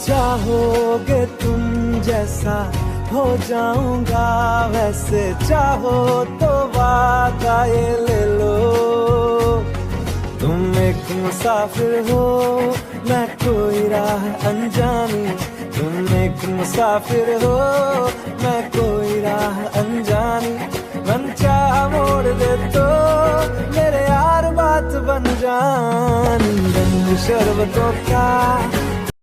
चाहोगे तुम जैसा हो जाऊंगा वैसे, चाहो तो वादा ये ले लो। तुम एक मुसाफिर हो मैं कोई राह अनजानी, तुम एक मुसाफिर हो मैं कोई राह अनजानी। मन चाह मोड़ दे तो मेरे यार बात बन जानी, रंग शरबतों का